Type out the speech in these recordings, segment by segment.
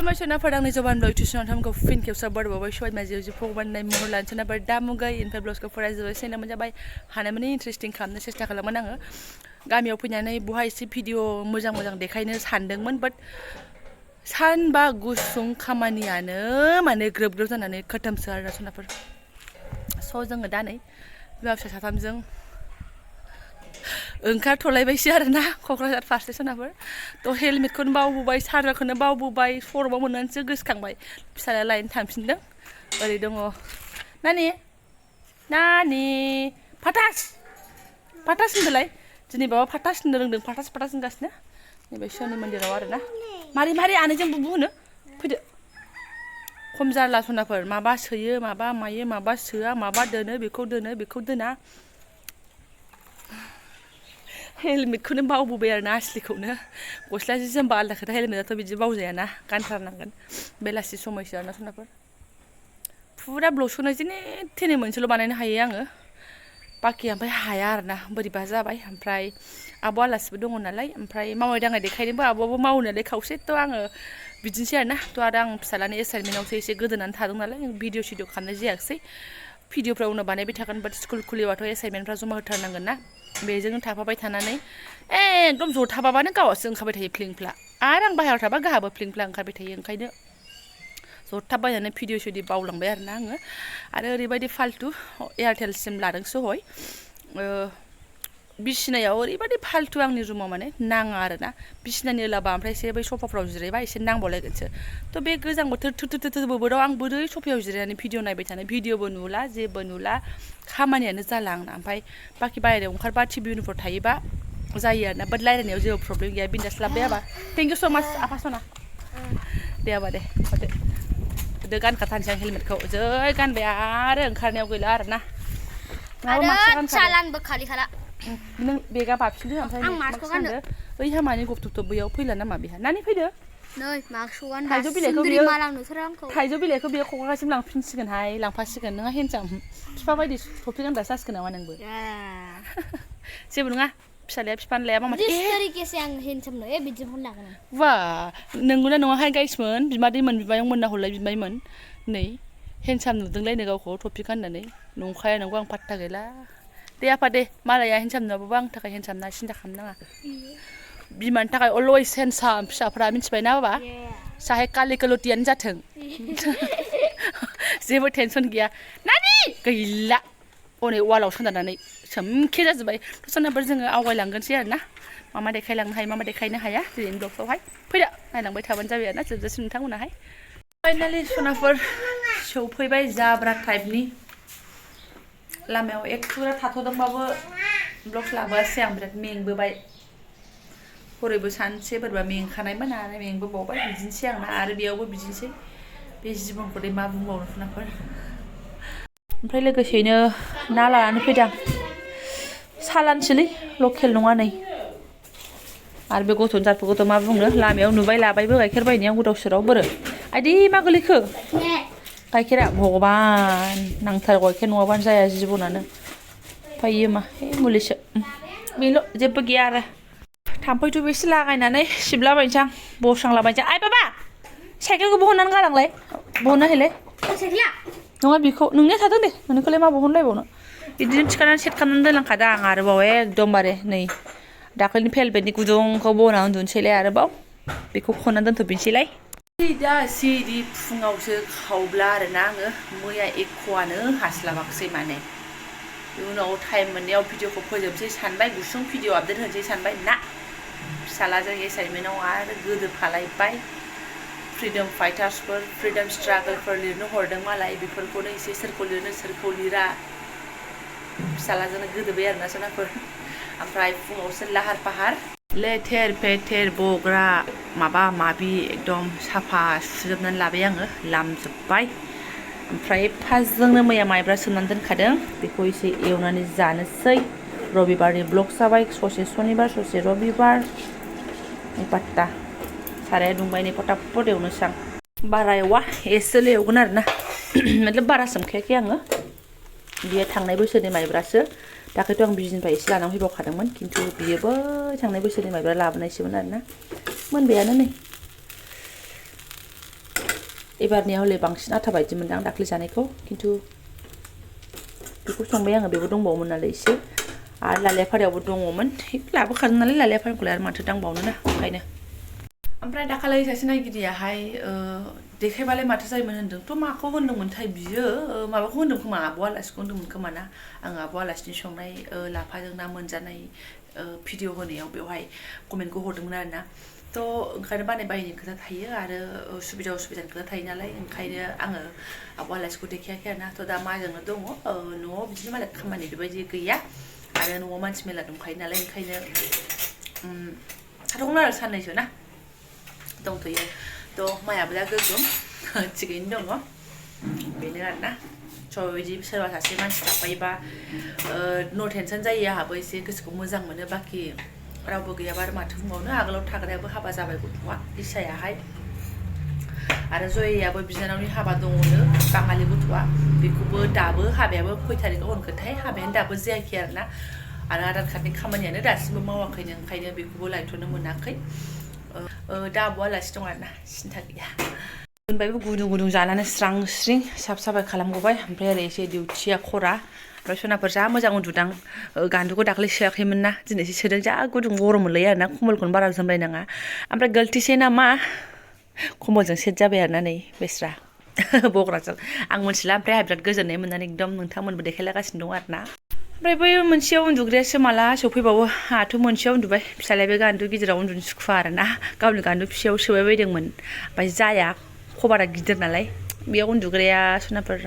खुलुमबाय सोनाफोर आंनि जबानब्लग टिउसनाव थामखौ फिन खेबसे बरबावबाय सबाय माजे जि भगबाननाय महर लानो सोनाफोर दा मुगाय इनफाय ब्लगखौ फरायजोबबाय सेनामोन जाबाय हानायमानि इन्ट्रेस्टिं खालामनो सेस्था खालामोन आङो गामियाव फैनानै बहा एसे भिडिअ मोजां देखायनो सानदोंमोन बाट सानबा गुसुं खामानियानो माने ग्रोब जानानै खतमसो आरो सोनाफोर स' जोङो दा नै बिमा फिसा साथामजों ओंखारथ'लायबायसो आरोना क'क्राझार फारसे सोनाफोर थ' हेलमेटखौनो बावबोबाय चार्जारखौनो बावबोबाय सर'बाव मोननानैसो गोसोखांबाय फिसाला लायनो थांफिनदों ओरै दङ नानि फाटास होनदोलाय दिनै बाबा फाटास होननो रोंदों फाटास होनगासिनो नैबे शनि मन्दिराव आरोना मारै आनैजों बुबु होनो फैदो खम जारला सनाफोर माबा सोयो माबा मायो माबा सोआ माबा दोनो बेखौ दोना हेलमेटखौनो बावबोबाय आरोना आसलिखौनो गस्ला जि जोमबा आलदा खोथा हेलमेटआथ' बिदि बावजायाना गानथारनांगोन बेलासि समायसो आरोना सनाफोर फुरा ब्लग सुनाय जेने थेने मोनसेल' बानायनो हायो आङो बाखि ओमफ्राय हाया आरोना बोरैबा जाबाय ओमफ्राय आब' आलासिबो दङ नालाय ओमफ्राय मावनाय दांनाय देखायनोबो आब'आबो मावो नालाय खावसे थ' आङो बिदिनोसै आरोना थ' आरो आं फिसालानि एसाइनमेन्टआवसो एसे गोदोनानै थादों नालाय भिडिअ खालामनाय जायाखिसै भिडिअफ्रा उनाव बानायबाय थागोन बाट स्कुल खुलिबाथ' एसाइनमेन्टफ्रा जमा होथारनांगोन ना बेजोंनो थाफाबाय थानानै एकदम जथाबाबानो गावासो ओंखारबाय थायो फ्लिं फ्ला आरो आं बाहेरायाव थाबा गाहाबो फ्लिं फ्ला ओंखारबाय थायो ओंखायनो जथाबबायनानै भिडिअ बावलांबाय आरोना आङो आरो ओरैबायदि फाल्तु एयारटेलसिम लादोंसो हय बिसिनायाव ओरैबायदि फाल्तु आंनि रुमाव माने नाङा आरोना बिसिनानि ओलाबा ओमफ्राय एसे बै सफाफ्राव जिरायबा एसे नांबावलायगोनसो थ' बे गोजां बोथोर थोर बोथोराव आं बोरै सफायाव जिरायनानै भिडिअ नायबाय थानो भिडिअबो नुला जेबो नुला खामानियानो जाला आंना ओमफ्राय बाखि बाहेरायाव ओंखारबा टिभि उनफ्राव थायोबा जायो आरोना बाट रायलायनायाव जेबो प्रब्लेम गैया बिन्दास लाबबाय हाबा थेंक इउ स' माच आफा सना दे हाबा दे हरदो गानखाथारनोसै आं हेलमेटखौ जै गानबाय आरो ओंखारनायाव गैला आरोना चालानबो खालि खाला नों बेगा बाफिनदो ओमफ्राय मास्क गानदो ओइ हामानि गथ'थ' बैयाव फैला नामा बेहा नानि फैदो नै मास्क गान थाइजौ बिलाइखौ बियो क'क्राझारसिम लांफिनसिगोनहाय लांफासिगोन नोंहा हेन्डसाम बिफा बायदि टफि गानग्रा जासिगोन नामा नोंबो जेबो नङा फिसालाया बिफानो लायाबा माथो आं हेन्डसाम नो बिदि फन लागोन वा नंगौना नङाहाय गाइसमोन बिमादैमोन बिमायंमोन ना हरलाय बिमायमोन नै हेन्डसाम नुदोंलायनो गावखौ टफि गाननानै नंखाया नंगौ आं पात्ता गैला दे आफा दे मालाया हेन्डसाम नुवाबाबो आंनि थाखाय हेन्डसाम ना सिन्था खालामनाङा बिमानि थाखाय अलवेज हेन्डसाम फिसाफ्रा मिथिबाय ना बाबा साहे कालि कलटियानो जाथों जेबो टेनसन गैया नानि गैला हनै वालाव सोनारनानै सोमखे जाजोब्बाय सोनाफोर जोङो आवगायलांगोनसै आरोना मा देखायलांनो हायो मा देखायनो हाया दिनैनि ब्लगआवहाय फैदो नायलांबाय थाबानो जाबाय आरोना जोबजासिम नोंथांमोनाहाय फाइनालि सोनाफोर सौफैबाय जाब्रा टाइपनि लामायाव एक थुरा थाथ'दोंबाबो ब्लग लाबोआसै आं बिराद मेंबोबाय हरैबो सानसे बोरैबा मेंखानायमोन आरो मेंबोबावबाय बिदिनोसै आंना आरो बेयावबो बिदिनोसै बे जिबनखौ मा बुंबावनो सोनाफोर ओमफ्राय लोगोसेयैनो ना लानानै फैदों सालानसोलै लकेल नङा नै आरो बे गथ'नि जातखौथ' मा बुंनो लामायाव नुबाय लाबायबो गाइखेर बायनायाव गोदाव सोराव बोरो आइदै मा गोलैखो गाइखेरा भगबान नांथारगौ गाइखेर नङाबानो जाया जिबनानो ओमफ्राय इयो मा मुलिसो बेल' जेबो गैया आरो थाम्फै थुबैसो लागायनानै सिबलाबायनोसै आं बस्रांलाबायनोसै आइ बाबा साइकेलखौ बहननानै गालांलाय बहनना हैलाय नङा बेखौ नोंनिया थादों दे नोंनिखौलाय मा बहनलायबावनो बिदिनो थिखानानै सेट खालामनानै दोनलांखादों आं आरोबाव एकदमबारे नै दाखालिनि फेलबेटनि गुदुंखौ बनानै उन्दुनोसैलाय आरोबाव बेखौ खननानै दोनथ'फिनसैलाय दा सिरि फुङावसो खावब्ला आरोना आङो मैया एख'आनो हास्लाबाखिसै माने उनाव टाइम मोननायाव भिडिअखौ फोजोबसै सानबाय गुसुं भिडिअ आपडेट होनोसै सानबाय ना फिसालाजों एसाइनमेन्टआव आरो गोदोफालायबाय फ्रिडम फाइटार्सफोर फ्रिडम स्ट्रागोलफोर लिरनो हरदों मालाय बेफोरखौनो एसे सोरखौ लिरनो सोरखौ लिरा फिसालाजोंनो गोदोबाय आरोना सोनाफोर ओमफ्राय फुङावसो लाहार फाहार लेथेर फेथेर बग्रा माबा माबि एकदम साफा सुजोबनानै लाबाय आङो लामजोब्बाय ओमफ्राय फार्स्टजोंनो मैया माइब्रा सोमनानै दोनखादों बेखौ एसे एवनानै जानोसै रबिबारनि ब्लग जाबाय ससे सनिबार ससे रबिबार पात्ता साराया दुंबाय नै फटाफट एवनोसै आं बारा एवा एसेल' एवगोन आरोना मतलब बारा सोमखायाखै आङो बियो थांनाय बोसोरनि माइब्रासो दाख्लैथ' आं बिजनिफ्राय एसे लानानै फैबावखादोंमोन खिन्थु बियो बै थांनाय बोसोरनि माइब्रा लाबोनायसोमोन आरोना मोनबायानो नै एबारनिया हले बांसिन आथा बायदि मोनदां दाख्लै जानायखौ खिन्थु बेखौ संबाय आङो बेबो दंबावोमोन नालाय एसे आरो लालिया फारायावबो दङमोन लाबोखादों नालाय लालिया फाराखौलाय आरो माथो दांबावनो ना ओंखायनो ओमफ्राय दाखालै सासे नायगिरियाहाय देखायबालाय माथो जायोमोन होन्दोंथ' माखौ होन्दोंमोनथाय बियो माबाखौ होन्दों खोमा आब' आलासिखौ होन्दोंमोन खोमा ना आं आब' आलासिनि संनाय लाफाजों ना मोनजानाय भिडिअ होनायाव बेवहाय कमेन्टखौ हरदोंमोन आरो ना थ' ओंखायनो बायनायनि खोथा थायो आरो उसुबिदानि खोथा थायो नालाय ओंखायनो आङो आब' आलासिखौ देखायाखै आरो ना थ' दा माजोंनो दङ न'आव बिदिनो मालाय खामानि बेबायदि गैया आरो न'आव मानसि मेला दंखायो नालाय ओंखायनो थाथ'गोन आरो साननैसो ना दंथ'यो थ' माइयाबो दा गोगोम थिगैनो दङ बेनो आरोना स' बिदि सोरबा सासे मानसि थाफायोबा नो टेनसन जायो आंहाबो एसे गोसोखौ मोजां मोनो बाखि रावबो गैयाबा आरो माथो बुंबावनो आगोलाव थाग्रायाबो हाबा जाबाय गथ'आ इसायाहाय आरो जयाबो बिनानावनि हाबा दङनो बाङालि गथ'आ बेखौबो दाबो हाबायाबो खय थारिखआव होनखोथाय हाबायानो दाबो जायाखै आरोना आरो आधार कार्डनि खामानियानो दासिमबो मावाखैनो ओंखायनो बेखौबो लायथ'नो मोनाखै दा आब' आलासि दं आरोना सिन्था गैया मोनबायबो गुदुं जानानै स्रां स्रिं साफ साफाय खालामगबाय ओमफ्राय ओरै एसे डिउटिया खरा ओमफ्राय सनाफोर जा मोजां उन्दुदां गान्दुखौ दाख्लै सोआखैमोन ना दिनैसो सोदों जा गुदुं गरम मोनलायो आरोना खम्बलखौनो बारा जोमलायनाङा ओमफ्राय गलथिसे नामा खम्बलजों सेट जाबाय आरोना नै बेस्रा बग्राजों आं मिथिला ओमफ्राय आंहा बिराद गोजोननाय मोननानै एकदम नोंथांमोनबो देखायलागासिनो दं आरोना ओमफ्राय बै मोनसेयाव उन्दुग्रायासो माला सफैबावो आंहाथ' मोनसेयाव उन्दुबाय फिसालाया बे गान्दु गिदिराव उन्दुनो सुखुवा आरोना गावनि गान्दु फिसायाव सोबाय बायदोंमोन ओमफ्राय जाया खबारा गिदिर नालाय बेयाव उन्दुग्राया सनाफोर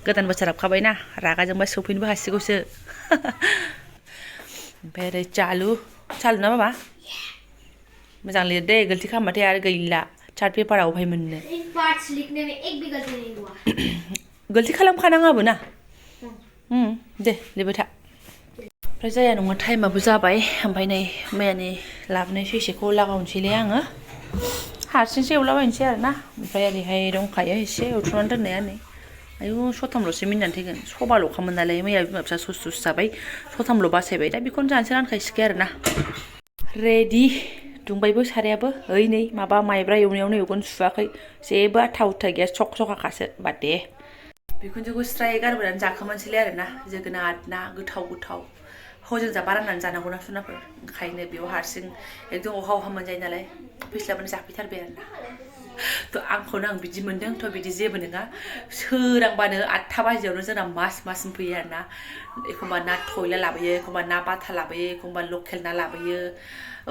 गोदान बोसोर हाबखाबायना रागाजोंबा सौफैनोबो हासिगौसो ओमफ्राय ओरै चालु ना माबा मोजां लिर दे गलथि खालामबाथाय आरो गैला चार्ट पेपाराव अबहाय मोननो गलथि खालामखानाङाबो ना दे लिरबाय था ओमफ्राय जाया नङा टाइमाबो जाबाय ओमफ्राय नै मैयानि लाबोनाय सैसेखौ लागावनोसैलै आङो हारसिंसो एवलाबायनोसै आरोना ओमफ्राय ओरैहाय दंखायो एसे एवथ्रमनानै दोननाया नै आयु सथामल'सो मिनिनानै थैगोन सबाल'खामोन नालाय मैया बिमा फिसा सस जाबाय सथामल' बासायबाय दा बेखौनो जानोसै रानखायसिगोन आरोना रेडि दुंबायबो सारायाबो ओइ नै माबा माइब्रा एवनायावनो एवगोन सुवाखै जेबो आथा उथा गैया सक सकाखासो बाद दे बिखुनजोखौ स्राय गारबोनानै जाखोमानोसैलाय आरोना जोगोनार ना गोथाव हजों जाबा राननानै जानांगौना सुनाफोर ओंखायनो बेयाव हारसिं एकदम अहा मोनजायो नालाय फैस्लाबानो जाफैथारबाय आरोना थ' आंखौनो आं बिदि मोन्दों थ' बिदि जेबो नङा सोरांबानो 8 बाजियावनो जोंना मास फैयो आरोना एखमबा ना थयला लाबोयो एखमबा ना बाथा लाबोयो एखमबा लकेल ना लाबोयो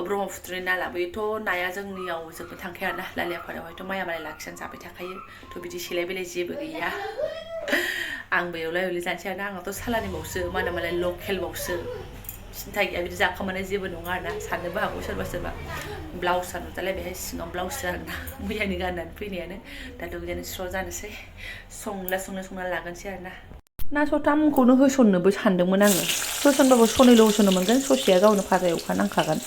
ब्रह्मपुत्रनि ना लाबोयोथ' नाया जोंनियाव जोबनो थांखाया आरोना लालियाफारायावहायथ' माइया मालाय लाखिनानै जाबाय थाखायो थ' बिदि सेलाय बेलाय जेबो गैया आंबो एवलाय जानोसै आरोना आंनावथ' सालानिबावसो मालाय लकेलबावसो सिन्था गैया बिदि जाखोमानाय जेबो नङा आरोना साननोबो हागौ सोरबा ब्लाउसआ नुजालायबाय सिङाव ब्लाउसो आरोना मैयानि गाननानै फैनायानो दा दुगैनानै स्र' जानोसै संना लागोनसै आरोना ना सथामखौनो होसननोबो सानदोंमोन आङो होसनबाबो सनैल' होसननो मोनगोन ससेया गावनो भाजा एवखानांखागोन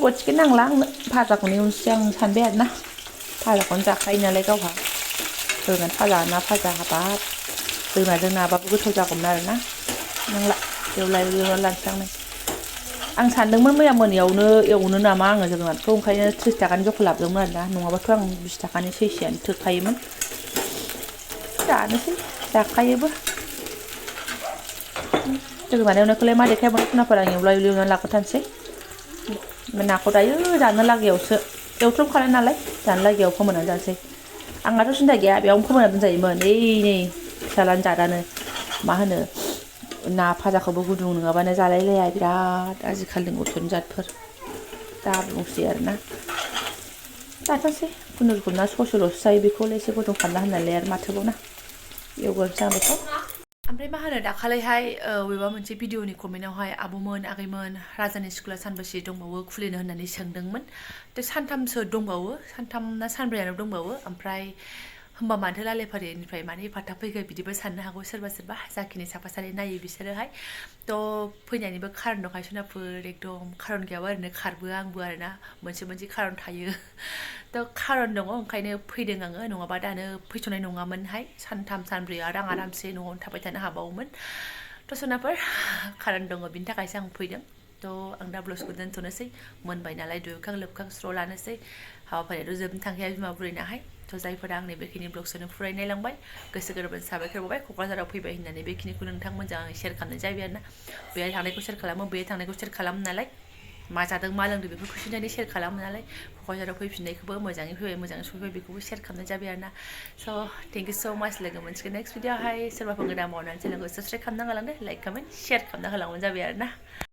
गथिखे नांला आंनो भाजाखौनो एवनोसै आं सानबाय आरोना भाजाखौनो जाखायो नालाय गावहा जोगोनार भाजा ना भाजा हाबाब जोगोनारजों नाबाबो गोथाव जागौमोन आरोना नांला एवना लानोसै आं सानदोंमोन मैया मोनायावनो एवनो नामा आङो जोगोनारखौ ओंखायनो 30 थाखानि जख' लाबोदोंमोन आरोना नङाबाथ' आं 20 थाखानि सैसेयानो थोखायोमोन जानोसै जाखायोबो जोगोनार एवनायखौलाय मा देखायबावनो सुनाफोर आं एवनानै लाग्रोथारनोसै नाखौ दायो जानो लागायावसो एवथ्रमखानाय नालाय जानो लागायाव फोमोननानै जानोसै आंहाथ' सिन्था गैया बेयावनो फोमोनना दोनजायोमोन नै फिसालानि जादानो मा होनो ना भाजाखौबो गुदुं नङाबानो जालायलाया बिराद आजिखालिनि गथ'नि जातफोर दा बुंसै आरोना जाथोंसै खुनुरुखुम ना ससेल'सो जायो बेखौलाय एसे गुदुं खालामना होनालाय आरो माथोबाव ना एवग्रोनोसै आं बेखौ ओमफ्राय मा होनो दाखालैहाय बबेबा मोनसे भिडिअनि कमेन्टआवहाय आब'मोन आगैमोन राजानि स्कुला सानबेसे दंबावो खुलिनो होननानै सोंदोंमोन थ' सानथामसो दंबावो सानथाम ना सानब्रैयानो दंबावो ओमफ्राय होमबा माथो लालेफारिनिफ्राय मानो एफाथाब फैखो बिदिबो साननो हागौ सोरबा जाखिनि साफा सानै नायो बिसोरोहाय थ' फैनायनिबो खारन दंखाय सोनाफोर एकदम खारन गैयाबा ओरैनो खारबो आंबो आरोना मोनसे खारन थायो थ' खारन दङ ओंखायनो फैदों आङो नङाबा दानो फैथ'नाय नङामोनहाय सानथाम सानब्रै आरो आं आरामसे न'आवनो थाबाय थानो हाबावोमोन थ' सोनाफोर खारन दङ बिनि थाखायसो आं फैदों थ' आं दा ब्लाउसखौ दोनथ'नोसै मोनबाय नालाय दुगैखां लोबखां स्र' लानोसै हाबाफारियाथ' जोबनो थांखाया बिमा बुरैनाहाय थ' जायफोरा आंनि बेखिनि ब्लग्सखौनो फुराय नायलांबाय गोसो गोरबोनि साबायखर बावबाय क'क्राझाराव फैबाय होननानै बेखिनिखौ नोंथांमोनजों आं शेयार खालामनाय जाबाय आरोना बेहाय थांनायखौ शेयार खालामो बेहाय थांनायखौ शेयार खालामो नालाय मा जादों मा लोंदों बेफोरखौ खिन्थानानै शेयार खालामो नालाय क'क्राझाराव फैफिननायखौबो मोजाङै फैबाय मोजाङै सफैबाय बेखौबो शेयार खालामनाय जाबाय आरोना स' थेंक इउ स' माच लोगो मोनसिगोन नेक्स्ट भिडिअ'आवहाय सोरबाफोर गोदान मावनानै चेनेलखौ साबस्क्राइब खालामना होलांदो लाइक कमेन्ट शेयार खालामना होलांबानो जाबाय आरोना